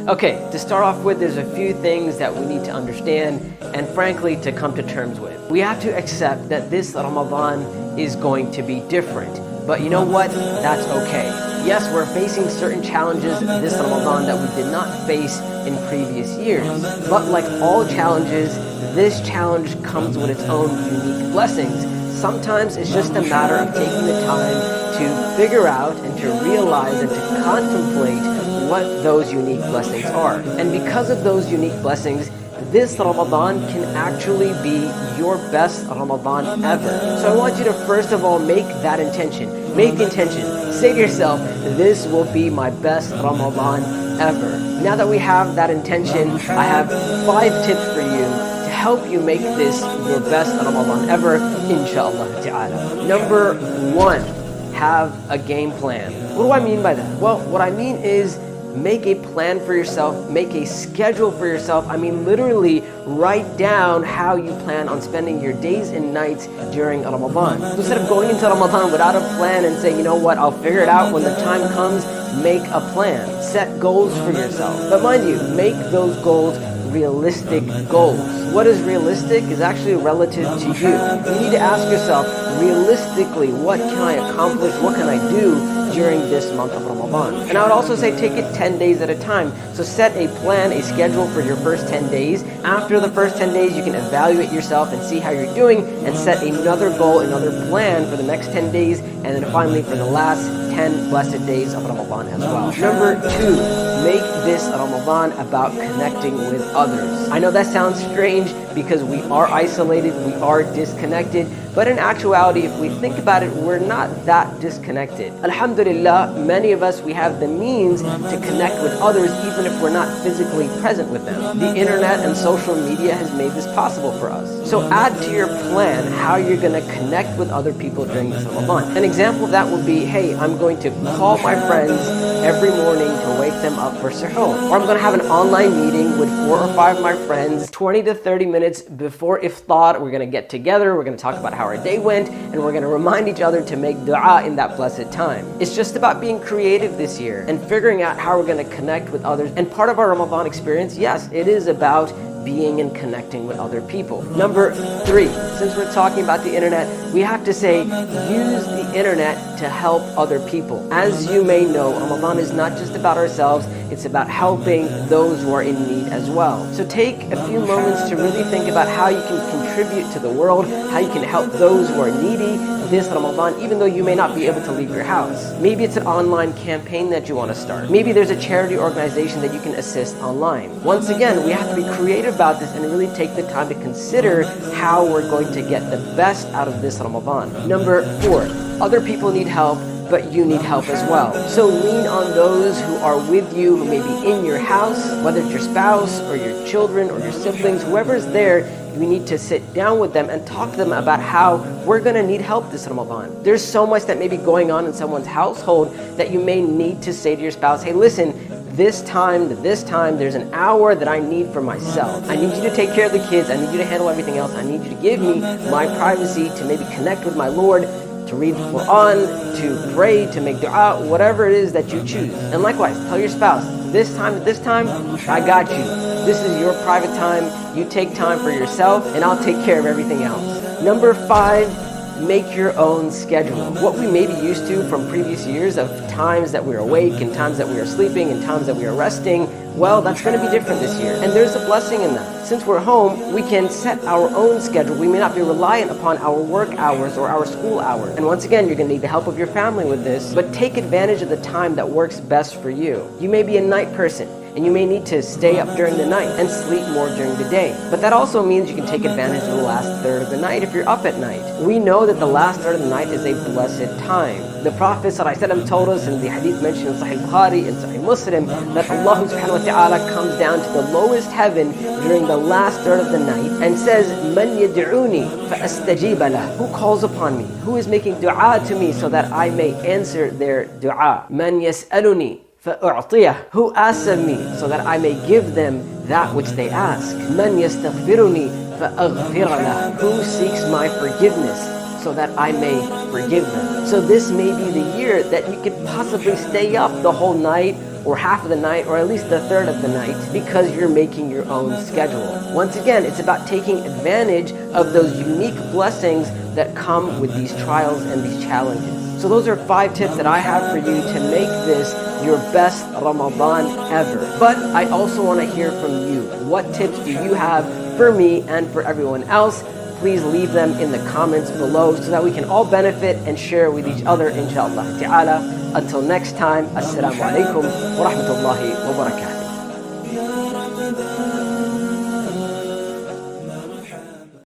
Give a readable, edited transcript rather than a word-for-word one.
Okay, to start off with, there's a few things that we need to understand and frankly to come to terms with. We have to accept that this Ramadan is going to be different. But you know what? That's okay. Yes, we're facing certain challenges this Ramadan that we did not face in previous years. But like all challenges, this challenge comes with its own unique blessings. Sometimes it's just a matter of taking the time to figure out and to realize and to contemplate what those unique blessings are. And because of those unique blessings, this Ramadan can actually be your best Ramadan ever. So I want you to first of all make that intention. Make the intention. Say to yourself, this will be my best Ramadan ever. Now that we have that intention, I have 5 tips for you to help you make this your best Ramadan ever, inshallah ta'ala. Number 1, have a game plan. What do I mean by that? Well, what I mean is make a plan for yourself, make a schedule for yourself. I mean, literally write down how you plan on spending your days and nights during Ramadan. So instead of going into Ramadan without a plan and saying, you know what, I'll figure it out when the time comes, make a plan. Set goals for yourself. But mind you, make those goals realistic goals. What is realistic is actually relative to you. You need to ask yourself, realistically, what can I accomplish? What can I do during this month of Ramadan? And I would also say take it 10 days at a time. So set a plan, a schedule for your first 10 days. After the first 10 days, you can evaluate yourself and see how you're doing and set another goal, another plan for the next 10 days, and then finally for the last 10 blessed days of Ramadan as well. Number 2, make this Ramadan about connecting with others. I know that sounds strange because we are isolated, we are disconnected, but in actuality, if we think about it, we're not that disconnected. Alhamdulillah, many of us, we have the means to connect with others even if we're not physically present with them. The internet and social media has made this possible for us. So add to your plan how you're going to connect with other people during this Ramadan. An example of that would be, hey, I'm going to call my friends every morning to wake them up for suhoor. Or I'm going to have an online meeting with 4 or 5 of my friends 20 to 30 minutes before iftar. We're going to get together, we're going to talk about how our day went, and we're going to remind each other to make dua in that blessed time. It's just about being creative this year and figuring out how we're going to connect with others. And part of our Ramadan experience, yes, it is about being and connecting with other people. Number 3, since we're talking about the internet, we have to say, use the internet to help other people. As you may know, Ramadan is not just about ourselves, it's about helping those who are in need as well. So take a few moments to really think about how you can contribute to the world, how you can help those who are needy this Ramadan, even though you may not be able to leave your house. Maybe it's an online campaign that you want to start. Maybe there's a charity organization that you can assist online. Once again, we have to be creative about this and really take the time to consider how we're going to get the best out of this Ramadan. Number 4, other people need help, but you need help as well. So lean on those who are with you, who may be in your house, whether it's your spouse or your children or your siblings, whoever's there. We need to sit down with them and talk to them about how we're going to need help this Ramadan. There's so much that may be going on in someone's household that you may need to say to your spouse, hey, listen, this time to this time, there's an hour that I need for myself. I need you to take care of the kids. I need you to handle everything else. I need you to give me my privacy to maybe connect with my Lord, to read the Quran, to pray, to make dua, whatever it is that you choose. And likewise, tell your spouse, this time to this time, I got you. This is your private time. You take time for yourself, and I'll take care of everything else. Number 5, make your own schedule. What we may be used to from previous years of times that we're awake and times that we are sleeping and times that we are resting, well, that's going to be different this year. And there's a blessing in that. Since we're home, we can set our own schedule. We may not be reliant upon our work hours or our school hours. And once again, you're going to need the help of your family with this, but take advantage of the time that works best for you. You may be a night person, and you may need to stay up during the night and sleep more during the day. But that also means you can take advantage of the last third of the night if you're up at night. We know that the last third of the night is a blessed time. The Prophet ﷺ told us in the hadith mentioned in Sahih Bukhari and Sahih Muslim that Allah subhanahu wa ta'ala comes down to the lowest heaven during the last third of the night and says, "Man yad'uni fa'astajib lah." Who calls upon me? Who is making dua to me so that I may answer their dua? Man yas'aluni فَأُعْطِيَهُ. Who asks of me so that I may give them that which they ask? مَنْ يَسْتَغْفِرُنِي فَأَغْفِرَ لَهُ. Who seeks my forgiveness so that I may forgive them? So this may be the year that you could possibly stay up the whole night or half of the night, or at least the third of the night, because you're making your own schedule. Once again, it's about taking advantage of those unique blessings that come with these trials and these challenges. So those are 5 tips that I have for you to make this your best Ramadan ever. But I also want to hear from you. What tips do you have for me and for everyone else? Please leave them in the comments below so that we can all benefit and share with each other, inshallah ta'ala. Until next time, assalamu alaikum wa rahmatullahi wa barakatuh.